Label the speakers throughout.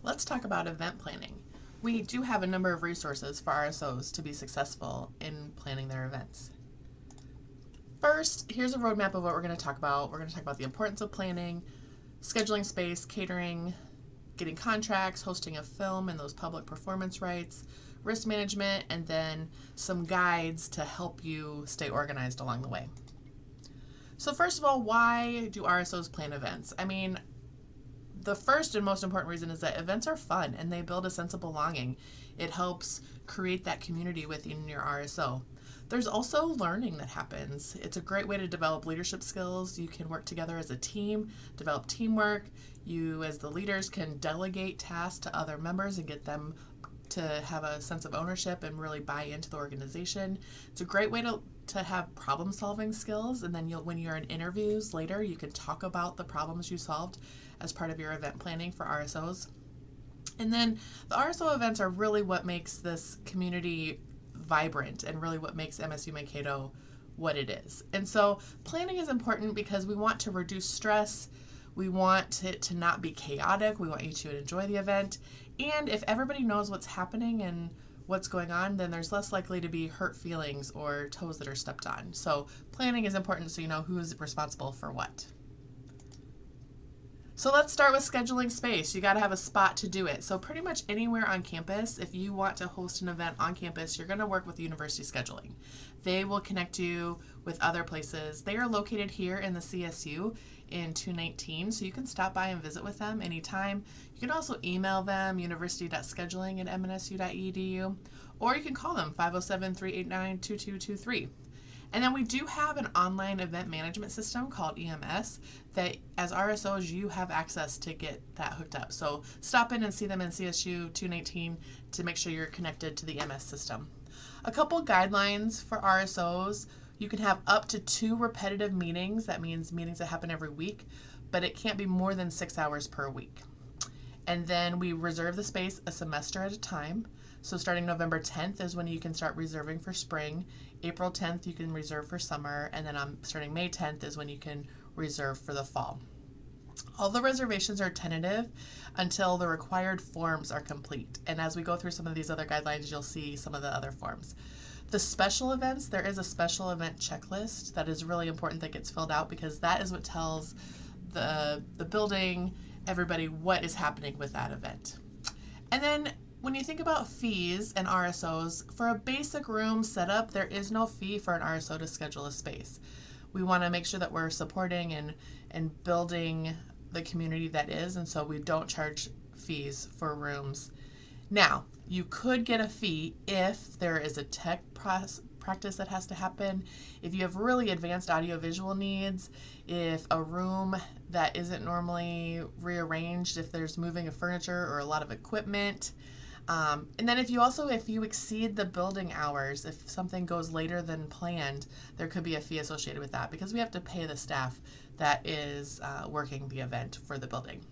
Speaker 1: Let's talk about event planning. We do have a number of resources for RSOs to be successful in planning their events. First, here's a roadmap of what we're going to talk about. We're going to talk about the importance of planning, scheduling space, catering, getting contracts, hosting a film and those public performance rights, risk management, and then some guides to help you stay organized along the way. So first of all, why do RSOs plan events? I mean, the first and most important reason is that events are fun and they build a sense of belonging. It helps create that community within your RSO. There's also learning that happens. It's a great way to develop leadership skills. You can work together as a team, develop teamwork. You, as the leaders, can delegate tasks to other members and get them to have a sense of ownership and really buy into the organization. It's a great way to have problem solving skills, and then when you're in interviews later, you can talk about the problems you solved as part of your event planning for RSOs. And then the RSO events are really what makes this community vibrant and really what makes MSU Mankato what it is. And so planning is important because we want to reduce stress. We want it to not be chaotic. We want you to enjoy the event. And if everybody knows what's happening and what's going on, then there's less likely to be hurt feelings or toes that are stepped on. So planning is important so you know who's responsible for what. So let's start with scheduling space. You got to have a spot to do it. So pretty much anywhere on campus, if you want to host an event on campus, you're going to work with university scheduling. They will connect you with other places. They are located here in the CSU in 219, so you can stop by and visit with them anytime. You can also email them, university.scheduling@mnsu.edu, or you can call them 507-389-2223. And then we do have an online event management system called EMS that as RSOs you have access to get that hooked up. So stop in and see them in CSU 219 to make sure you're connected to the EMS system. A couple guidelines for RSOs: you can have up to 2 repetitive meetings. That means meetings that happen every week, but it can't be more than 6 hours per week. And then we reserve the space a semester at a time. So starting November 10th is when you can start reserving for spring. April 10th you can reserve for summer, and then starting May 10th is when you can reserve for the fall. All the reservations are tentative until the required forms are complete. And as we go through some of these other guidelines, you'll see some of the other forms. The special events, there is a special event checklist that is really important that gets filled out because that is what tells the building, everybody, what is happening with that event. And then when you think about fees and RSOs, for a basic room setup, there is no fee for an RSO to schedule a space. We want to make sure that we're supporting and building the community that is, and so we don't charge fees for rooms. Now, you could get a fee if there is a tech practice that has to happen, if you have really advanced audiovisual needs, if a room that isn't normally rearranged, if there's moving of furniture or a lot of equipment. And then if you exceed the building hours, if something goes later than planned, there could be a fee associated with that because we have to pay the staff that is working the event for the building.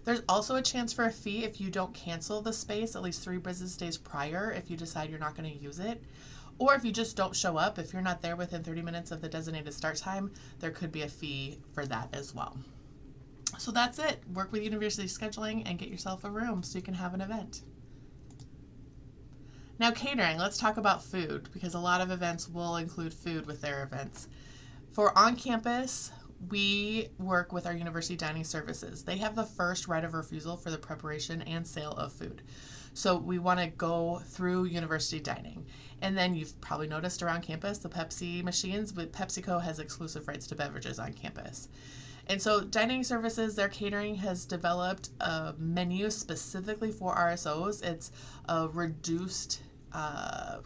Speaker 1: There's also a chance for a fee if you don't cancel the space at least 3 business days prior if you decide you're not going to use it. Or if you just don't show up, if you're not there within 30 minutes of the designated start time, there could be a fee for that as well. So that's it. Work with university scheduling and get yourself a room so you can have an event. Now catering, let's talk about food because a lot of events will include food with their events. For on-campus, we work with our university dining services. They have the first right of refusal for the preparation and sale of food. So we want to go through university dining. And then you've probably noticed around campus, the Pepsi machines, but PepsiCo has exclusive rights to beverages on campus. And so dining services, their catering has developed a menu specifically for RSOs. It's a reduced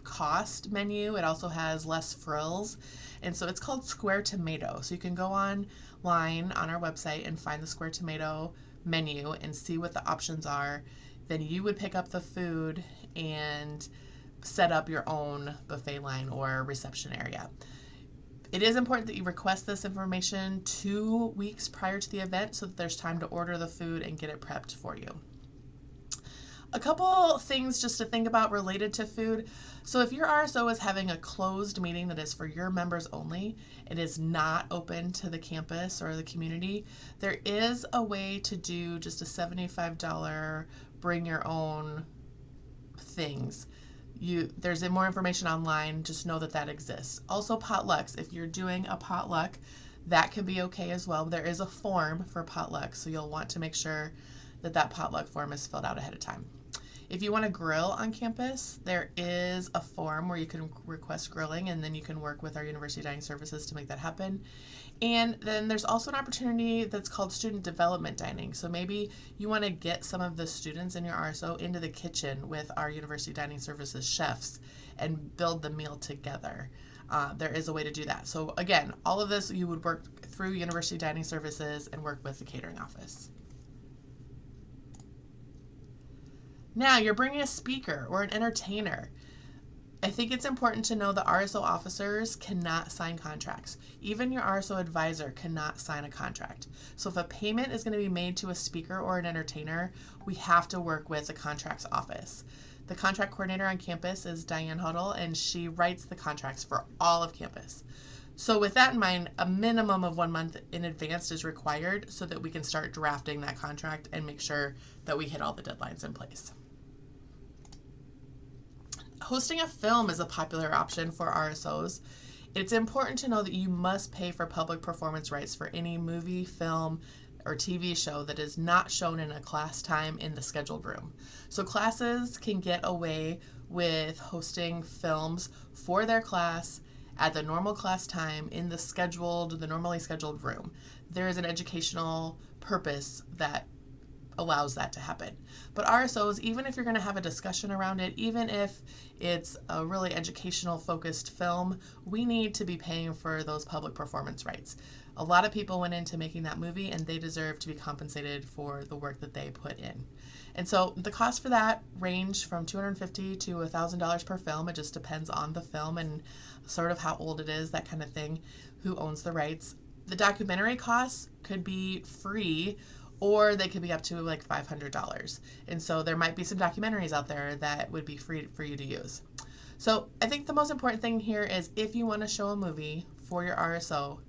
Speaker 1: cost menu. It also has less frills. And so it's called Square Tomato. So you can go online on our website and find the Square Tomato menu and see what the options are. Then you would pick up the food and set up your own buffet line or reception area. It is important that you request this information 2 weeks prior to the event so that there's time to order the food and get it prepped for you. A couple things just to think about related to food. So if your RSO is having a closed meeting that is for your members only, it is not open to the campus or the community, there is a way to do just a $75 bring your own things. There's more information online. Just know that exists. Also, potlucks. If you're doing a potluck, that can be okay as well. There is a form for potluck, so you'll want to make sure that potluck form is filled out ahead of time. If you want to grill on campus, there is a form where you can request grilling, and then you can work with our University Dining Services to make that happen. And then there's also an opportunity that's called student development dining. So maybe you want to get some of the students in your RSO into the kitchen with our University Dining Services chefs and build the meal together. There is a way to do that. So again, all of this you would work through University Dining Services and work with the catering office. Now you're bringing a speaker or an entertainer. I think it's important to know that RSO officers cannot sign contracts. Even your RSO advisor cannot sign a contract. So if a payment is going to be made to a speaker or an entertainer, we have to work with the contracts office. The contract coordinator on campus is Diane Huddle, and she writes the contracts for all of campus. So with that in mind, a minimum of 1 month in advance is required so that we can start drafting that contract and make sure that we hit all the deadlines in place. Hosting a film is a popular option for RSOs. It's important to know that you must pay for public performance rights for any movie, film, or TV show that is not shown in a class time in the scheduled room. So classes can get away with hosting films for their class at the normal class time in the normally scheduled room. There is an educational purpose that allows that to happen. But RSOs, even if you're going to have a discussion around it, even if it's a really educational focused film, we need to be paying for those public performance rights. A lot of people went into making that movie and they deserve to be compensated for the work that they put in. And so the cost for that range from $250 to $1,000 per film. It just depends on the film and sort of how old it is, that kind of thing, who owns the rights. The documentary costs could be free, or they could be up to like $500. And so there might be some documentaries out there that would be free for you to use. So I think the most important thing here is if you want to show a movie for your RSO,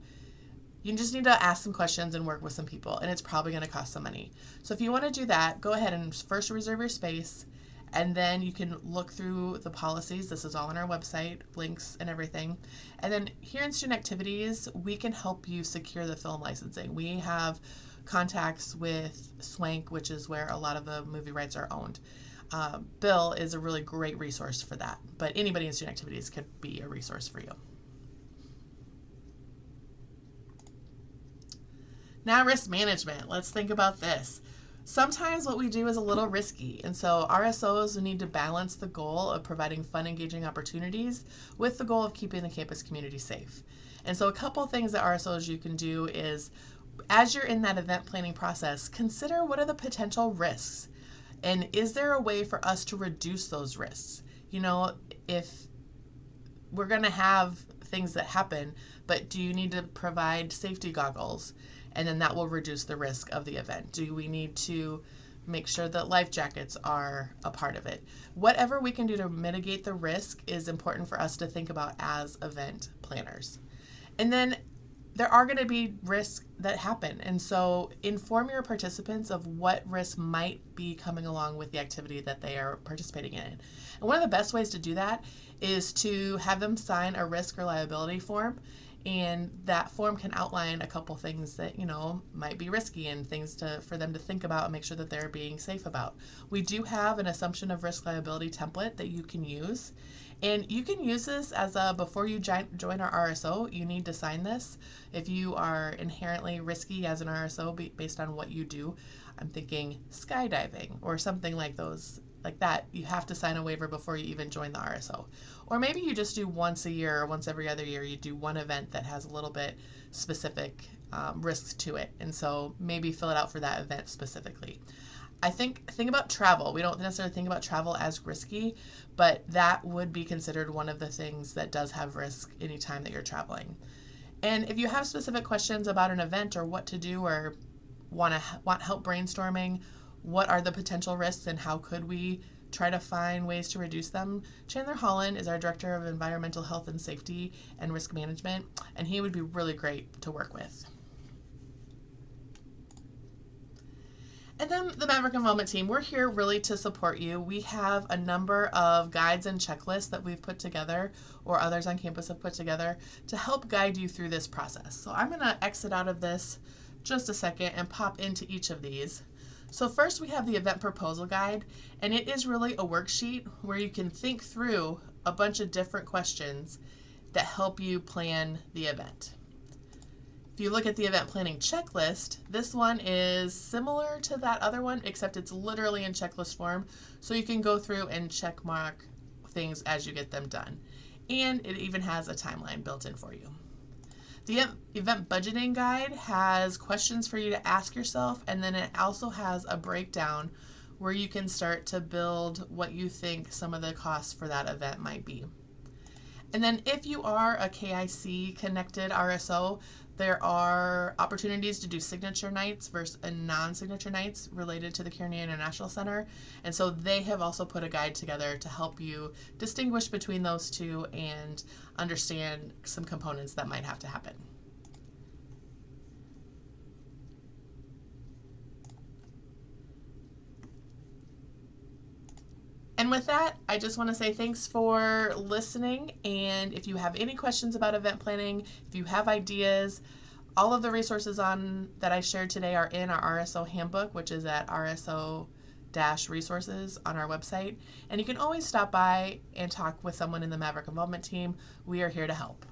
Speaker 1: you just need to ask some questions and work with some people, and it's probably going to cost some money. So if you want to do that, go ahead and first reserve your space, and then you can look through the policies. This is all on our website, links and everything. And then here in Student Activities, we can help you secure the film licensing. We have contacts with Swank, which is where a lot of the movie rights are owned. Bill is a really great resource for that, but anybody in Student Activities could be a resource for you. Now, risk management. Let's think about this. Sometimes what we do is a little risky, and so RSOs need to balance the goal of providing fun, engaging opportunities with the goal of keeping the campus community safe. And so a couple things that RSOs you can do is, as you're in that event planning process, consider what are the potential risks, and is there a way for us to reduce those risks? You know, if we're going to have things that happen, but do you need to provide safety goggles? And then that will reduce the risk of the event. Do we need to make sure that life jackets are a part of it? Whatever we can do to mitigate the risk is important for us to think about as event planners. And then there are going to be risks that happen. And so inform your participants of what risks might be coming along with the activity that they are participating in. And one of the best ways to do that is to have them sign a risk or liability form. And that form can outline a couple things that, you know, might be risky and things for them to think about and make sure that they're being safe about. We do have an assumption of risk liability template that you can use. And you can use this as before you join our RSO, you need to sign this. If you are inherently risky as an RSO based on what you do, I'm thinking skydiving or something like that, you have to sign a waiver before you even join the RSO. Or maybe you just do once a year or once every other year, you do one event that has a little bit specific risks to it. And so maybe fill it out for that event specifically. I think about travel. We don't necessarily think about travel as risky, but that would be considered one of the things that does have risk anytime that you're traveling. And if you have specific questions about an event or what to do or want help brainstorming, what are the potential risks and how could we try to find ways to reduce them, Chandler Holland is our Director of Environmental Health and Safety and Risk Management, and he would be really great to work with. And then the Maverick Involvement Team, we're here really to support you. We have a number of guides and checklists that we've put together, or others on campus have put together, to help guide you through this process. So I'm going to exit out of this just a second and pop into each of these. So first we have the event proposal guide, and it is really a worksheet where you can think through a bunch of different questions that help you plan the event. If you look at the event planning checklist, this one is similar to that other one, except it's literally in checklist form, so you can go through and check mark things as you get them done. And it even has a timeline built in for you. The event budgeting guide has questions for you to ask yourself, and then it also has a breakdown where you can start to build what you think some of the costs for that event might be. And then if you are a KIC connected RSO, there are opportunities to do signature nights versus non-signature nights related to the Kearney International Center. And so they have also put a guide together to help you distinguish between those two and understand some components that might have to happen. And with that, I just want to say thanks for listening, and if you have any questions about event planning, if you have ideas, all of the resources that I shared today are in our RSO handbook, which is at RSO-resources on our website. And you can always stop by and talk with someone in the Maverick Involvement Team. We are here to help.